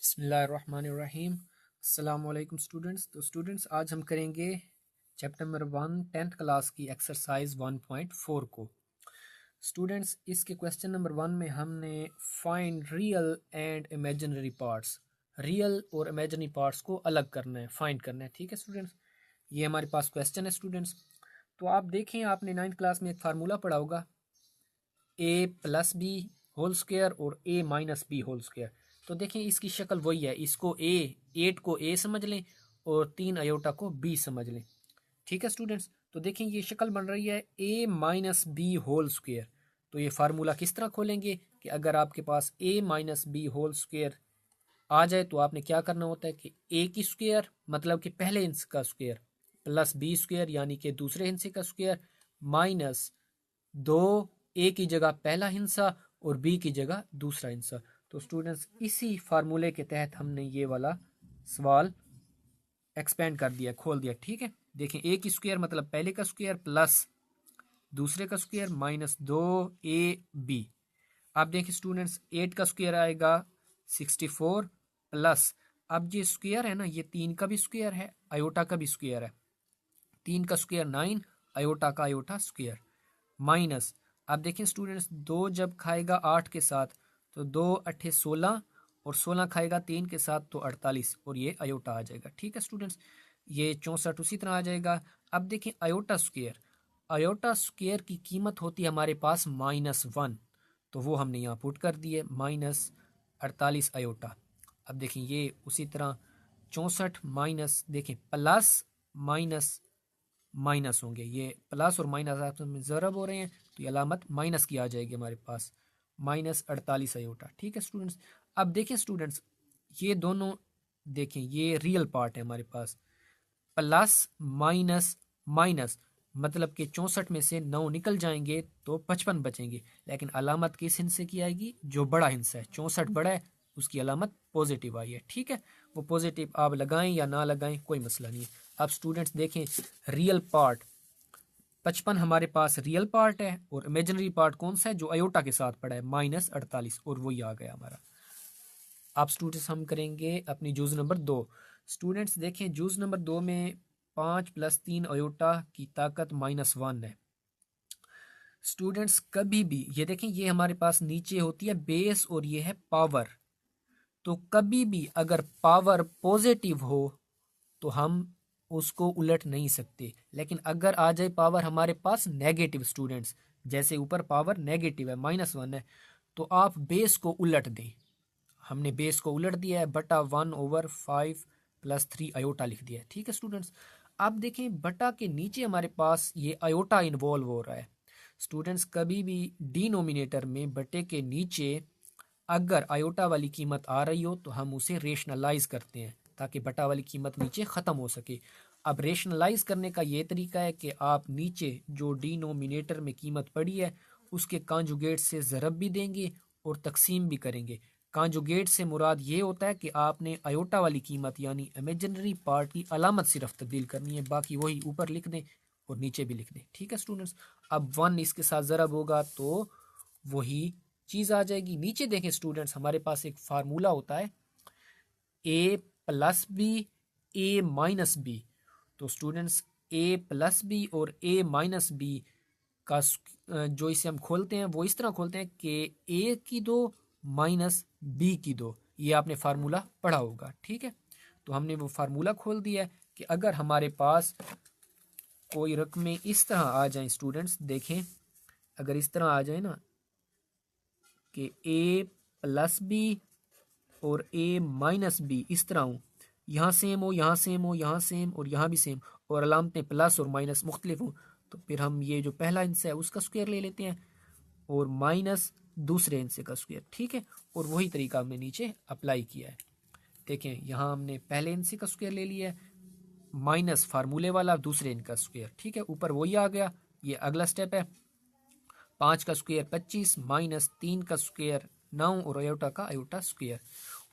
बिस्मिल्लाहिर्रहमानिर्रहीम। अस्सलाम वालेकुम स्टूडेंट्स। तो स्टूडेंट्स आज हम करेंगे चैप्टर नंबर 1 10th क्लास की एक्सरसाइज 1.4 को। स्टूडेंट्स इसके क्वेश्चन नंबर 1 में हमने find real and imaginary parts, real और इमेजिनरी पार्ट्स को अलग करना है, फाइंड करना है। ठीक है स्टूडेंट्स, ये हमारे पास क्वेश्चन है स्टूडेंट्स। तो आप देखें, आपने 9th क्लास में एक फार्मूला पढ़ा होगा, ए प्लस बी होल स्क्वायर और ए माइनस बी होल स्क्वायर। तो देखें इसकी शक्ल वही है, इसको ए 8 को ए समझ लें और 3 अयोटा को बी समझ लें। ठीक है स्टूडेंट्स, तो देखें ये शक्ल बन रही है ए माइनस बी होल स्क्वायर। तो ये फार्मूला किस तरह खोलेंगे कि अगर आपके पास ए माइनस बी होल स्क्वायर आ जाए तो आपने क्या करना होता है कि ए की स्क्वायर मतलब कि पहले हिस्से का स्क्वायर प्लस बी स्क्वायर यानी कि दूसरे हिस्से का स्क्वायर माइनस दो ए की जगह पहला हिस्सा और बी की जगह दूसरा हिस्सा। तो स्टूडेंट्स इसी फार्मूले के तहत हमने ये वाला सवाल एक्सपेंड कर दिया, खोल दिया। ठीक है, देखें ए की स्क्वायर मतलब पहले का स्क्वायर प्लस दूसरे का स्क्वायर माइनस 2ab। अब देखिए स्टूडेंट्स 8 का स्क्वायर आएगा 64 प्लस, अब ये स्क्वायर है ना, ये 3 का भी स्क्वायर है, अयोटा का भी स्क्वायर है, 3 का स्क्वायर 9, अयोटा का अयोटा स्क्वायर माइनस। अब देखें स्टूडेंट्स 2 जब खाएगा 8 के साथ तो 2 अट्ठे 16 और 16 खाएगा 3 के साथ तो 48 और ये अयोटा आ जाएगा। ठीक है स्टूडेंट्स, ये 64 उसी तरह आ जाएगा। अब देखें अयोटा स्क्वायर, अयोटा स्क्वायर की कीमत होती है हमारे पास -1, तो वो हमने यहाँ पुट कर दिए -48 अयोटा। अब देखें ये उसी तरह 64 माइनस, देखें प्लस माइनस माइनस होंगे, ये प्लस और माइनस आपस में ज़रब हो रहे हैं तो ये अलामत माइनस की आ जाएगी हमारे पास -48 अयोटा। ठीक है स्टूडेंट्स, अब देखें स्टूडेंट्स ये दोनों देखें ये रियल पार्ट है हमारे पास, प्लस माइनस माइनस मतलब कि 64 में से 9 निकल जाएंगे तो 55 बचेंगे, लेकिन अलामत किस हिस्से की आएगी, जो बड़ा हिस्सा है 64 बड़ा है उसकी अलामत पॉजिटिव आई है। ठीक है, वो पॉजिटिव आप लगाएं या ना लगाएं कोई मसला नहीं है। अब स्टूडेंट्स देखें रियल पार्ट 55 हमारे पास रियल पार्ट है और इमेजिनरी पार्ट कौन सा है, जो अयोटा के साथ पड़ा है -48 और वही आ गया हमारा। अब स्टूडेंट्स हम करेंगे अपनी जूज नंबर 2। स्टूडेंट्स देखें जूज नंबर 2 में 5 + 3 अयोटा की ताकत -1 है। स्टूडेंट्स कभी भी ये देखें, ये हमारे पास नीचे होती है बेस और ये है पावर, तो कभी भी अगर पावर पॉजिटिव हो तो हम उसको उलट नहीं सकते, लेकिन अगर आ जाए पावर हमारे पास नेगेटिव स्टूडेंट्स, जैसे ऊपर पावर नेगेटिव है -1 है, तो आप बेस को उलट दें। हमने बेस को उलट दिया है, बटा 1/5 + 3 अयोटा लिख दिया है। ठीक है स्टूडेंट्स, अब देखें बटा के नीचे हमारे पास ये अयोटा इन्वॉल्व हो रहा है। स्टूडेंट्स कभी भी डिनोमिनेटर में बटे के नीचे अगर अयोटा वाली कीमत आ रही हो तो हम उसे रेशनलाइज करते हैं ताकि बटा वाली कीमत नीचे ख़त्म हो सके। अब रेशनलाइज करने का ये तरीका है कि आप नीचे जो डिनोमिनेटर में कीमत पड़ी है उसके कांजुगेट से ज़रब भी देंगे और तकसीम भी करेंगे। कांजुगेट से मुराद ये होता है कि आपने अयोटा वाली कीमत यानी इमेजिनरी पार्ट की अलामत सिर्फ तब्दील करनी है, बाकी वही ऊपर लिख दें और नीचे भी लिख दें। ठीक है स्टूडेंट्स, अब 1 इसके साथ ज़रब होगा तो वही चीज़ आ जाएगी। नीचे देखें स्टूडेंट्स हमारे पास एक फार्मूला होता है ए प्लस बी ए माइनस बी। तो स्टूडेंट्स ए प्लस बी और ए माइनस बी का जो इसे हम खोलते हैं वो इस तरह खोलते हैं कि ए की 2 माइनस बी की 2, ये आपने फार्मूला पढ़ा होगा। ठीक है, तो हमने वो फार्मूला खोल दिया है कि अगर हमारे पास कोई रकमें इस तरह आ जाएं स्टूडेंट्स, देखें अगर इस तरह आ जाए ना कि ए प्लस बी और ए माइनस बी इस तरह हो, यहाँ सेम हो, यहाँ सेम हो, यहाँ सेम और यहाँ भी सेम, और अलामतें प्लस और माइनस मुख्तलिफ हो, तो फिर हम ये जो पहला हिस्सा है उसका स्क्वायर ले लेते हैं और माइनस दूसरे हिस्से का स्क्वायर। ठीक है, और वही तरीका हमने नीचे अप्लाई किया है। देखें यहाँ हमने पहले हिस्से का स्क्वायर ले लिया है माइनस फार्मूले वाला दूसरे इनका स्क्वायर। ठीक है, ऊपर वही आ गया, ये अगला स्टेप है। 5 का स्क्वायर 25 माइनस 3 का स्क्वायर 9 और अयोटा का अयोटा स्क्वायर,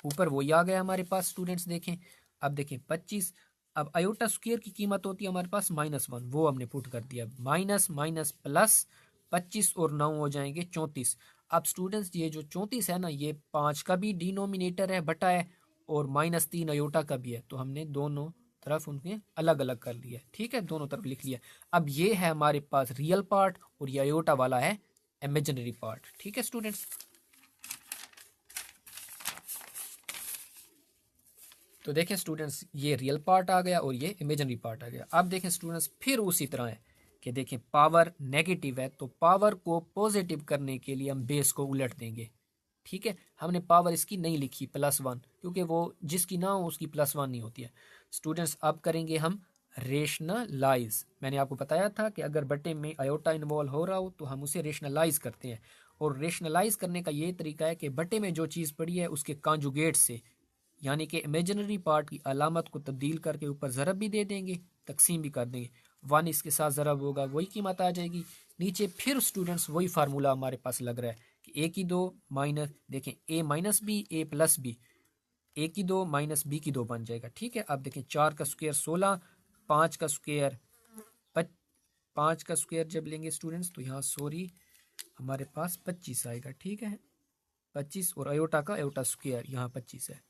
ऊपर वही आ गया हमारे पास। स्टूडेंट्स देखें, अब देखें 25, अब अयोटा स्क्वायर की कीमत होती है हमारे पास -1, वो हमने पुट कर दिया, माइनस माइनस प्लस 25 और 9 हो जाएंगे 34। अब स्टूडेंट्स ये जो 34 है ना, ये 5 का भी डिनोमिनेटर है बटा है और -3 अयोटा का भी है, तो हमने दोनों तरफ उनके अलग अलग कर लिया। ठीक है, दोनों तरफ लिख लिया। अब ये है हमारे पास रियल पार्ट और ये अयोटा वाला है इमेजिनरी पार्ट। ठीक है स्टूडेंट्स, तो देखें स्टूडेंट्स, ये रियल पार्ट आ गया और ये इमेजिनरी पार्ट आ गया। अब देखें स्टूडेंट्स, फिर उसी तरह है कि देखें पावर नेगेटिव है, तो पावर को पॉजिटिव करने के लिए हम बेस को उलट देंगे। ठीक है, हमने पावर इसकी नहीं लिखी +1, क्योंकि वो जिसकी ना हो उसकी +1 नहीं होती है। स्टूडेंट्स, अब करेंगे हम रेशनलाइज। मैंने आपको बताया था कि अगर बटे में अयोटा इन्वॉल्व हो रहा हो तो हम उसे रेशनलाइज करते हैं, और रेशनलाइज करने का ये तरीका है कि बटे में जो चीज़ पड़ी है उसके कॉन्जुगेट से, यानी कि इमेजिनरी पार्ट की अलामत को तब्दील करके ऊपर ज़रब भी दे देंगे, तकसीम भी कर देंगे। 1 इसके साथ ज़रब होगा, वही कीमत आ जाएगी। नीचे फिर स्टूडेंट्स वही फार्मूला हमारे पास लग रहा है कि a की 2 माइनस, देखें a minus B a plus B, a की 2 माइनस b की 2 बन जाएगा। ठीक है, अब देखें 4 का स्क्वायर 16, 5 का स्क्वायर 5 का स्क्वायर जब लेंगे स्टूडेंट्स तो यहाँ सॉरी हमारे पास 25 आएगा। ठीक है, 25 और अयोटा का अयोटा स्क्वायर यहाँ 25 है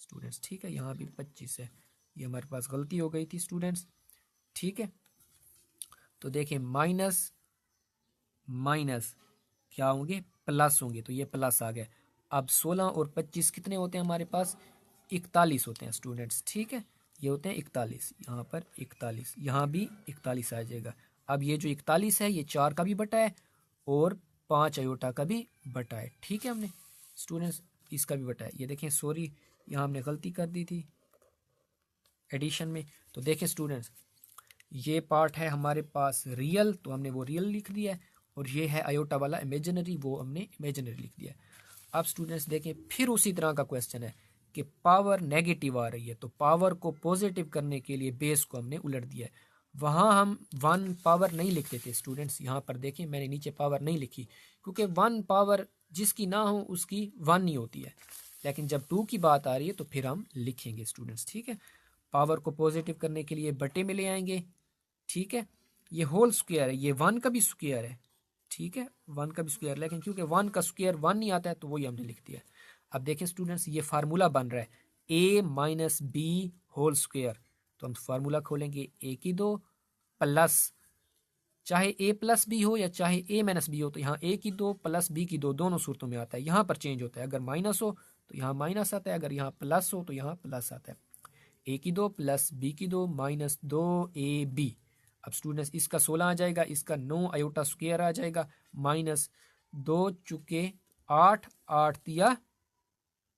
स्टूडेंट्स। ठीक है, यहाँ भी 25 है, ये हमारे पास गलती हो गई थी स्टूडेंट्स। ठीक है, तो देखें माइनस माइनस क्या होंगे, प्लस होंगे, तो ये प्लस आ गया। अब 16 और 25 कितने होते हैं हमारे पास, 41 होते हैं स्टूडेंट्स। ठीक है, ये होते हैं 41, यहाँ पर 41, यहाँ भी 41 आ जाएगा। अब ये जो 41 है ये 4 का भी बटा है और 5 अयोटा का भी बटा है। ठीक है, हमने स्टूडेंट्स इसका भी बटा है। ये देखें सॉरी, यहाँ हमने गलती कर दी थी एडिशन में। तो देखें स्टूडेंट्स, ये पार्ट है हमारे पास रियल, तो हमने वो रियल लिख दिया है, और ये है अयोटा वाला इमेजिनरी, वो हमने इमेजिनरी लिख दिया है। अब स्टूडेंट्स देखें, फिर उसी तरह का क्वेश्चन है कि पावर नेगेटिव आ रही है, तो पावर को पॉजिटिव करने के लिए बेस को हमने उलट दिया है। वहाँ हम 1 पावर नहीं लिखते थे स्टूडेंट्स, यहाँ पर देखें मैंने नीचे पावर नहीं लिखी, क्योंकि 1 पावर जिसकी ना हो उसकी 1 नहीं होती है, लेकिन जब 2 की बात आ रही है तो फिर हम लिखेंगे स्टूडेंट्स। ठीक है, पावर को पॉजिटिव करने के लिए बटे में ले आएंगे। ठीक है, ये होल स्क्वायर है, ये 1 का भी स्क्वायर है। ठीक है, 1 का भी स्क्वायर, लेकिन क्योंकि 1 का स्क्वायर 1 नहीं आता है तो वही हमने लिख दिया। अब देखें स्टूडेंट्स, ये फार्मूला बन रहा है a minus B whole square, तो हम फार्मूला खोलेंगे a की 2 प्लस, चाहे a प्लस बी हो या चाहे a माइनस बी हो, तो यहाँ a की 2 प्लस b की 2 दोनों सूरतों में आता है। यहाँ पर चेंज होता है, अगर माइनस हो तो यहाँ माइनस आता है, अगर यहाँ प्लस हो तो यहाँ प्लस आता है। a की 2 प्लस b की 2 माइनस 2ab। अब स्टूडेंट्स इसका 16 आ जाएगा, इसका 9 अयोटा स्क्वायर आ जाएगा, माइनस 2 चुके 8, 8 दिया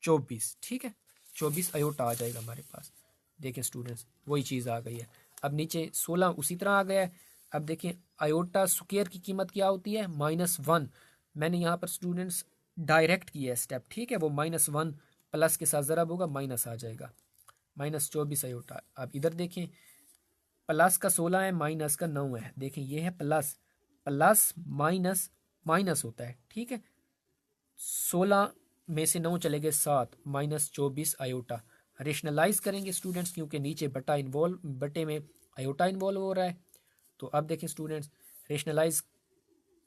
24। ठीक है, 24 अयोटा आ जाएगा हमारे पास। देखें स्टूडेंट्स वही चीज़ आ गई है। अब नीचे 16 उसी तरह आ गया है। अब देखें अयोटा स्क्वायर की कीमत क्या होती है, -1। मैंने यहाँ पर स्टूडेंट्स डायरेक्ट किया है स्टेप। ठीक है, वो -1 प्लस के साथ ज़रा होगा, माइनस आ जाएगा, -24 अयोटा। अब इधर देखें, प्लस का 16 है, माइनस का 9 है। देखें ये है प्लस, प्लस माइनस माइनस होता है। ठीक है, 16 में से 9 चले गए 7, -24 अयोटा। रेशनलाइज करेंगे स्टूडेंट्स, क्योंकि नीचे बटा इन्वॉल्व, बटे में अयोटा इन्वॉल्व हो रहा है। तो अब देखें स्टूडेंट्स, रेशनलाइज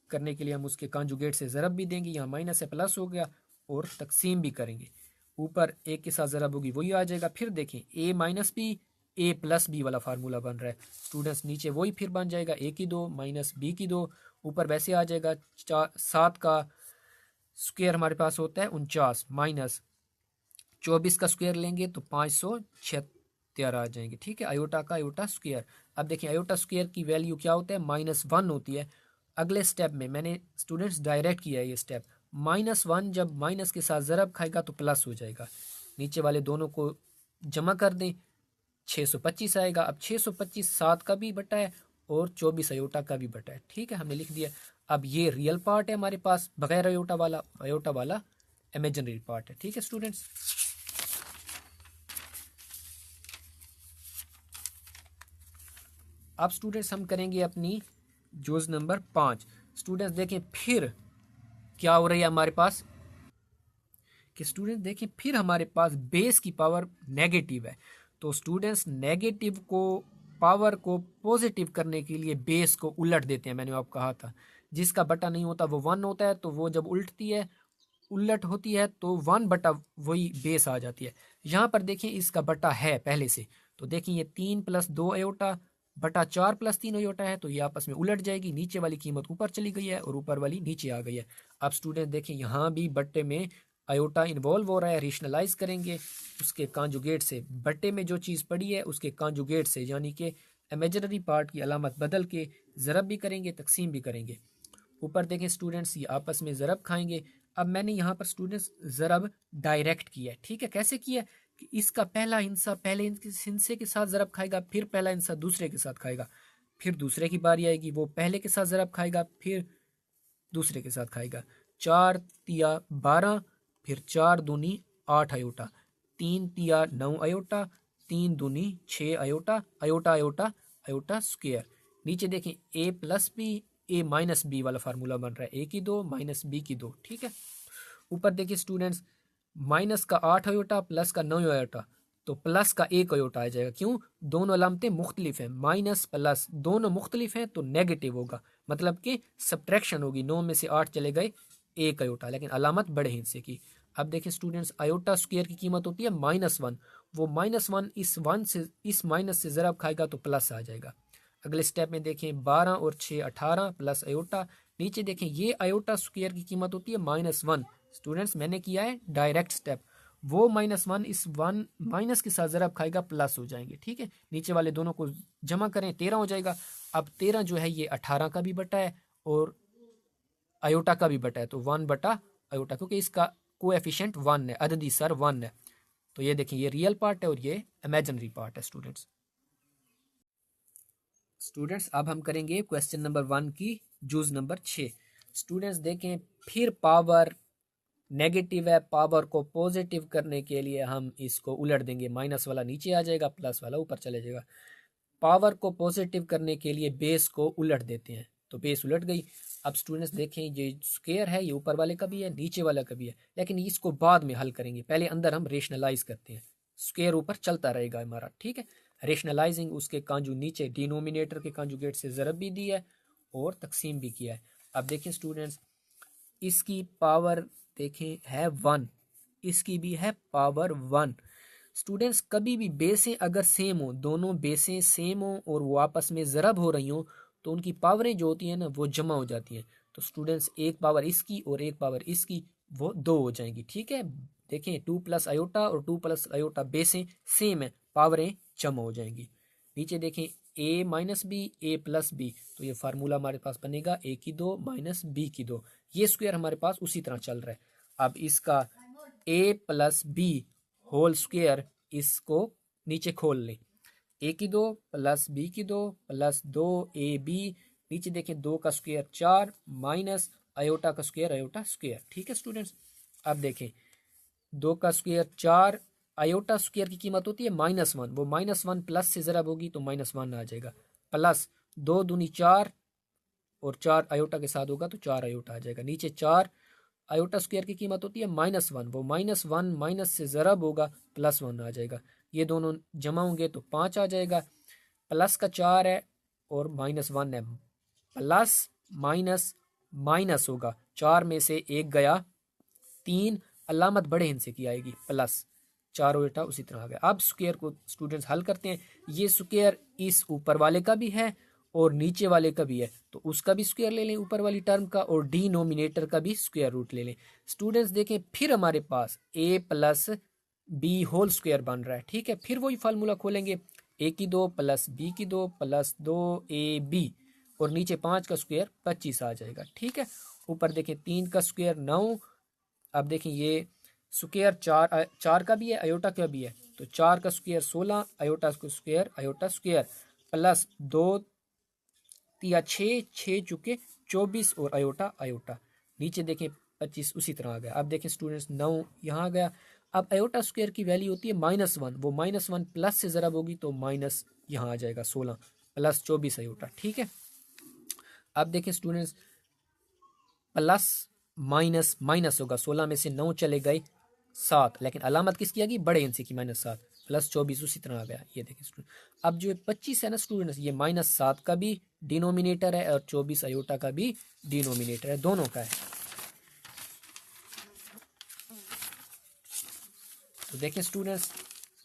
करने के लिए हम उसके कॉन्जुगेट से ज़रब भी देंगे, यहाँ माइनस है प्लस हो गया, और तकसीम भी करेंगे, ऊपर एक के साथ ज़रब होगी वही आ जाएगा। फिर देखें a minus B a plus B वाला फार्मूला बन रहा है स्टूडेंट्स, नीचे वही फिर बन जाएगा a की 2 माइनस बी की 2, ऊपर वैसे आ जाएगा 7 का स्क्वायर हमारे पास होता है 49, माइनस 24 का स्क्वायर लेंगे तो 576 आ जाएंगे। ठीक है, अयोटा का अयोटा स्क्वायर। अब देखिए अयोटा स्क्वायर की वैल्यू क्या होता है, -1 होती है। अगले स्टेप में मैंने स्टूडेंट्स डायरेक्ट किया है ये स्टेप, -1 जब माइनस के साथ ज़रब खाएगा तो प्लस हो जाएगा। नीचे वाले दोनों को जमा कर दें, 625 आएगा। अब 625 7 का भी बटा है और 24 अयोटा का भी बटा है। ठीक है, हमने लिख दिया। अब ये रियल पार्ट है हमारे पास बगैर अयोटा वाला इमेजिनरी पार्ट है। ठीक है स्टूडेंट्स, अब स्टूडेंट्स हम करेंगे अपनी जोज नंबर 5। स्टूडेंट्स देखें फिर क्या हो रही है हमारे पास, कि स्टूडेंट्स देखें फिर हमारे पास बेस की पावर नेगेटिव है। तो स्टूडेंट्स नेगेटिव को पावर को पॉजिटिव करने के लिए बेस को उलट देते हैं। मैंने आपको कहा था जिसका बटा नहीं होता वो 1 होता है, तो वो जब उल्टती है उलट होती है तो 1 बटा वही बेस आ जाती है। यहाँ पर देखें इसका बटा है पहले से, तो देखें ये 3+2 अयोटा बटा 4+3 अयोटा है, तो ये आपस में उलट जाएगी। नीचे वाली कीमत ऊपर चली गई है और ऊपर वाली नीचे आ गई है। अब स्टूडेंट देखें यहाँ भी बट्टे में अयोटा इन्वॉल्व हो रहा है, रेशनलाइज करेंगे उसके कॉन्जुगेट से। बट्टे में जो चीज़ पड़ी है उसके कॉन्जुगेट से, यानी कि इमेजिनरी पार्ट की अलामत बदल के ज़रब भी करेंगे, तकसीम भी करेंगे। ऊपर देखें स्टूडेंट्स ये आपस में ज़रब खाएंगे। अब मैंने यहाँ पर स्टूडेंट्स ज़रब डायरेक्ट किया है, ठीक है। कैसे किया कि इसका पहला हिस्सा पहले हिस्से के साथ ज़रब खाएगा, फिर पहला हिस्सा दूसरे के साथ खाएगा, फिर दूसरे की बारी आएगी वो पहले के साथ ज़रब खाएगा, फिर दूसरे के साथ खाएगा। 4×3 = 12, फिर 4×2 = 8 iota, 3×3 = 9 iota, 3×2 = 6 iota, iota iota iota square. नीचे देखें a+b वाला फार्मूला बन रहा है, a की 2 -b की 2, ठीक है। ऊपर देखिए स्टूडेंट्स माइनस का 8 अयोटा प्लस का 9 अयोटा, तो प्लस का 1 अयोटा आ जाएगा। क्यों? दोनों अलामतें मुख्तलिफ हैं, माइनस प्लस दोनों मुख्तलिफ हैं तो नेगेटिव होगा, मतलब कि सब्ट्रैक्शन होगी। 9 में से 8 चले गए 1 अयोटा, लेकिन अलामत बड़े हिस्से की। अब देखिए स्टूडेंट्स अयोटा स्क्वायर की कीमत होती है -1, वो -1 इस माइनस से ज़रब खाएगा तो प्लस आ जाएगा। अगले स्टेप में देखें 12 और 6 18 प्लस अयोटा। नीचे देखें ये अयोटा स्क्वायर की कीमत होती है -1। स्टूडेंट्स मैंने किया है डायरेक्ट स्टेप, वो -1 इस 1 माइनस के साथ ज़रब खाएगा प्लस हो जाएंगे, ठीक है। नीचे वाले दोनों को जमा करें 13 हो जाएगा। अब 13 जो है ये 18 का भी बटा है और अयोटा का भी बटा है, तो 1/अयोटा, क्योंकि इसका कोएफिशिएंट 1 है, अददी सर 1 है। तो ये देखिए ये रियल पार्ट है और ये इमेजिनरी पार्ट है। स्टूडेंट्स अब हम करेंगे क्वेश्चन नंबर 1 की जूज नंबर 6। स्टूडेंट्स देखें फिर पावर नेगेटिव है, पावर को पॉजिटिव करने के लिए हम इसको उलट देंगे, माइनस वाला नीचे आ जाएगा, प्लस वाला ऊपर चले जाएगा। पावर को पॉजिटिव करने के लिए बेस को उलट देते हैं, तो बेस उलट गई। अब स्टूडेंट्स देखें ये स्क्वायर है, ये ऊपर वाले का भी है नीचे वाला का भी है, लेकिन इसको बाद में हल करेंगे, पहले अंदर हम रेशनलाइज करते हैं। स्क्वायर ऊपर चलता रहेगा हमारा, ठीक है। रेशनलाइजिंग उसके कांजू नीचे डिनोमिनेटर के कांजुगेट से ज़रब भी दिया है और तकसीम भी किया है। अब देखें स्टूडेंट्स इसकी पावर देखें है 1, इसकी भी है पावर 1। स्टूडेंट्स कभी भी बेसें अगर सेम हो, दोनों बेसें सेम हो और वो आपस में ज़रब हो रही हो, तो उनकी पावरें जो होती हैं ना वो जमा हो जाती हैं। तो स्टूडेंट्स एक पावर इसकी और एक पावर इसकी वो 2 हो जाएंगी, ठीक है। देखें 2+ अयोटा और 2+ अयोटा बेसें सेम है, पावरें जमा हो जाएंगी। नीचे देखें a-b a+b, तो ये फार्मूला हमारे पास बनेगा a की 2 -b की 2। ये स्क्वायर हमारे पास उसी तरह चल रहा है। अब इसका a+b होल स्क्वायर इसको नीचे खोल लें, a की 2 प्लस b की 2 प्लस 2ab, नीचे देखें 2 का स्क्वायर 4 माइनस अयोटा का स्क्वायर अयोटा स्क्वायर, ठीक है स्टूडेंट्स। अब देखें 2 का स्क्वायर 4, अयोटा स्क्वायर की कीमत होती है -1, वो -1 प्लस से ज़रब होगी तो -1 आ जाएगा, प्लस 2×2 = 4 और 4 अयोटा के साथ होगा तो 4 अयोटा आ जाएगा। नीचे 4 अयोटा स्क्वायर की कीमत होती है -1, वो -1 माइनस से ज़रब होगा +1 आ जाएगा। ये दोनों जमा होंगे तो 5 आ जाएगा। प्लस का 4 है और -1 है, प्लस माइनस माइनस होगा, 4 में से 1 गया 3, अलामत बड़े हिस्से की आएगी प्लस, 4 अयोटा उसी तरह आ गया। अब स्क्वायर को स्टूडेंट्स हल करते हैं, ये स्क्वायर इस ऊपर वाले का भी है और नीचे वाले का भी है, तो उसका भी स्क्वायर ले लें ऊपर वाली टर्म का, और डिनोमिनेटर का भी स्क्वायर रूट ले लें। स्टूडेंट्स देखें फिर हमारे पास a+b होल स्क्वायर बन रहा है, ठीक है। फिर वही फार्मूला खोलेंगे, a की 2 प्लस b की 2 प्लस 2ab और नीचे 5 का स्क्वायर 25 आ जाएगा, ठीक है। ऊपर देखें 3 का स्क्वायर 9। अब देखें ये स्क्वायर 4 का भी है अयोटा का भी है, तो 4 का स्क्वायर 16 अयोटा स्क्वायर प्लस 2 या 6 चुके 24 और अयोटा अयोटा, नीचे देखें 25 उसी तरह आ गया। अब देखें स्टूडेंट्स 9 यहाँ आ गया। अब अयोटा स्क्वायर की वैल्यू होती है -1, वो -1 प्लस से ज़रब होगी तो माइनस यहाँ आ जाएगा 16 प्लस 24 अयोटा, ठीक है। अब देखें स्टूडेंट्स प्लस माइनस माइनस होगा, 16 में से 9 चले गए 7, लेकिन अलामत किसकी आ गई? बड़े हिस्से की -7 प्लस 24 उसी तरह आ गया। ये देखिए स्टूडेंट, अब जो 25 है ना स्टूडेंट्स, ये -7 का भी डिनोमिनेटर है और 24 अयोटा का भी डिनोमिनेटर है, दोनों का है। तो देखें स्टूडेंट्स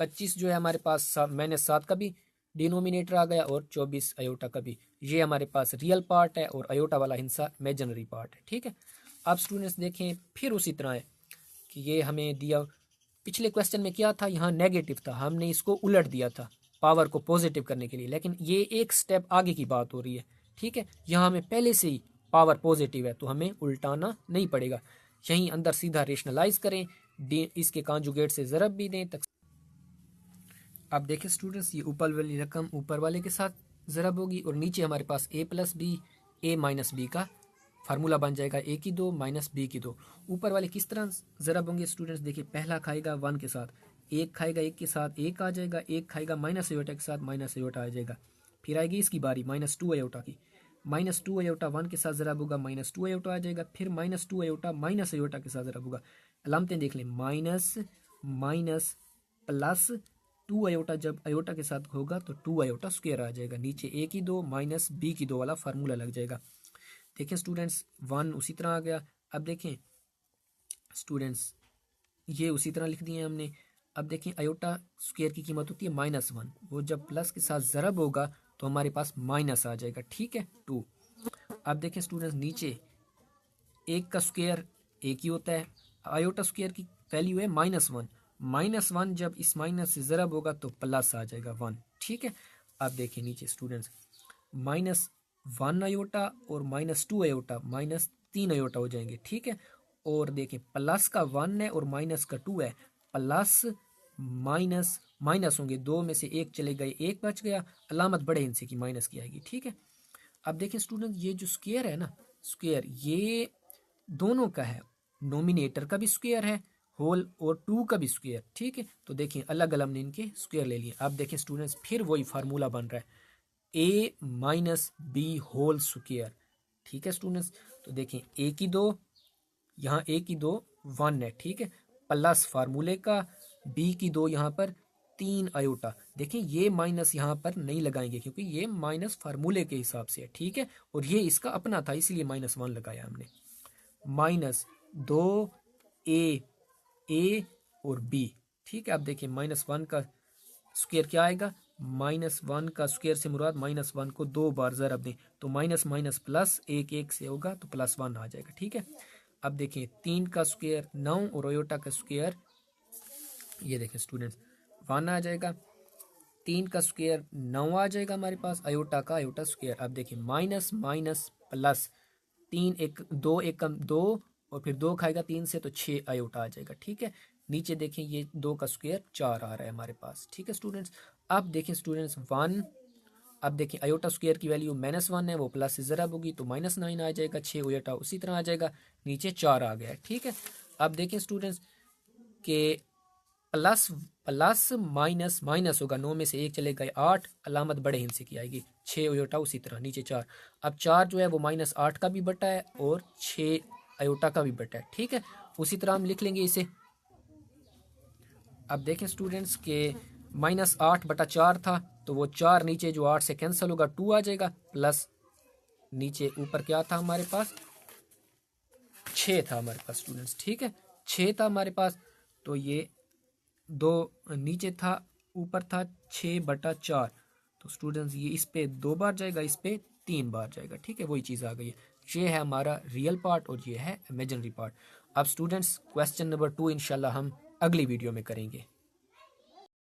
25 जो है हमारे पास -7 का भी डिनोमिनेटर आ गया और 24 अयोटा का भी। ये हमारे पास रियल पार्ट है और अयोटा वाला हिस्सा इमेजिनरी पार्ट है। ठीक है, अब स्टूडेंट्स देखें फिर उसी तरह है कि ये हमें दिया, पिछले क्वेश्चन में क्या था, यहाँ नेगेटिव था, हमने इसको उलट दिया था पावर को पॉजिटिव करने के लिए, लेकिन ये एक स्टेप आगे की बात हो रही है। ठीक है, यहाँ हमें पहले से ही पावर पॉजिटिव है तो हमें उल्टाना नहीं पड़ेगा, यहीं अंदर सीधा रेशनलाइज करें, इसके कॉन्जुगेट से ज़रब भी दें तक। अब देखें स्टूडेंट्स ये ऊपर वाली रकम ऊपर वाले के साथ ज़रब होगी और नीचे हमारे पास a + b a - b का फार्मूला बन जाएगा, a की 2 - b की 2। ऊपर वाले किस तरह ज़रब होंगे स्टूडेंट्स, देखिए पहला खाएगा 1 के साथ, एक खाएगा 1 के साथ 1 आ जाएगा, एक खाएगा माइनस अयोटा के साथ माइनस अयोटा आ जाएगा। फिर आएगी इसकी बारी -2 अयोटा की, -2 अयोटा 1 के साथ ज़रब होगा, -2 अयोटा आ जाएगा। फिर -2 अयोटा माइनस अयोटा के साथ ज़रब होगा, अलामतें देख लें, माइनस माइनस प्लस 2 अयोटा जब अयोटा के साथ होगा तो 2 अयोटा स्क्वायर आ जाएगा, नीचे a की 2 - b की 2 वाला फार्मूला लग जाएगा। देखें स्टूडेंट्स 1 उसी तरह आ गया। अब देखें स्टूडेंट्स ये उसी तरह लिख दिए हमने। अब देखें अयोटा स्क्वायर की कीमत होती है -1, वो जब प्लस के साथ ज़रब होगा तो हमारे पास माइनस आ जाएगा। ठीक है 2। अब देखें स्टूडेंट्स नीचे 1 का स्क्वायर 1 ही होता है, अयोटा स्क्वायर की वैल्यू है -1, -1 जब इस माइनस से ज़रब होगा तो प्लस आ जाएगा 1। ठीक है, अब देखें नीचे स्टूडेंट्स -1 अयोटा और -2 अयोटा -3 अयोटा हो जाएंगे। ठीक है, और देखें प्लस का 1 है और माइनस का 2 है, प्लस माइनस माइनस होंगे, 2 में से 1 चले गए, 1 बच गया, अलामत बड़े हिस्से की माइनस की आएगी। ठीक है, अब देखें स्टूडेंट ये जो स्क्वायर है ना, स्क्वायर ये दोनों का है, नोमिनेटर का भी स्क्वायर है होल और 2 का भी स्क्वायर। ठीक है, तो देखें अलग अलग हमने इनके स्क्वायर ले लिए। अब देखें स्टूडेंट्स फिर वही फार्मूला बन रहा है a - b होल स्क्वायर। ठीक है स्टूडेंट्स, तो देखें a की 2, यहाँ a की 2 1 है। ठीक है, प्लस फार्मूले का b की 2 यहाँ पर 3 अयोटा। देखें ये माइनस यहाँ पर नहीं लगाएंगे क्योंकि ये माइनस फार्मूले के हिसाब से है। ठीक है, और ये इसका अपना था इसलिए -1 लगाया हमने, -2 a और b। ठीक है, अब देखिए -1 का स्क्वायर क्या आएगा, -1 का स्क्वायर से मुराद -1 को 2 बार ज़रब दें तो माइनस माइनस प्लस 1 1 से होगा तो +1 आ जाएगा। ठीक है, अब देखें 3 का स्क्वायर 9 और अयोटा का स्क्वायर ये देखें स्टूडेंट्स 1 आ जाएगा, 3 का स्क्वायर 9 आ जाएगा हमारे पास, अयोटा का अयोटा स्क्वायर। अब देखिए माइनस माइनस प्लस 3 1 2 1 कम 2 और फिर 2 खाएगा 3 से तो 6 अयोटा आ जाएगा। ठीक है, नीचे देखें ये 2 का स्क्वायर 4 आ रहा है हमारे पास। ठीक है स्टूडेंट्स, अब देखें स्टूडेंट्स 1, अब देखें अयोटा स्क्वायर की वैल्यू -1 है, वो प्लस से ज़रब होगी तो -9 आ जाएगा, 6 अयोटा उसी तरह आ जाएगा, नीचे 4 आ गया है। ठीक है, अब देखें स्टूडेंट्स के प्लस प्लस माइनस माइनस होगा, 9 में से 1 चले गए 8, अलामत बड़े हिस्से की आएगी, 6 अयोटा उसी तरह नीचे 4। अब 4 जो है वो -8 का भी बटा है और 6 अयोटा का भी बटा है। ठीक है, उसी तरह हम लिख लेंगे इसे। अब देखें स्टूडेंट्स के -8/4 था तो वो 4 नीचे जो 8 से कैंसिल होगा 2 आ जाएगा, प्लस नीचे ऊपर क्या था हमारे पास 6 था हमारे पास स्टूडेंट्स। ठीक है, 6 था हमारे पास, तो ये 2 नीचे था ऊपर था 6/4, तो स्टूडेंट्स ये इस पे 2 बार जाएगा, इस पे 3 बार जाएगा। ठीक है, वही चीज़ आ गई है, ये है हमारा रियल पार्ट और ये है इमेजिनरी पार्ट। अब स्टूडेंट्स क्वेश्चन नंबर 2 इंशाल्लाह हम अगली वीडियो में करेंगे।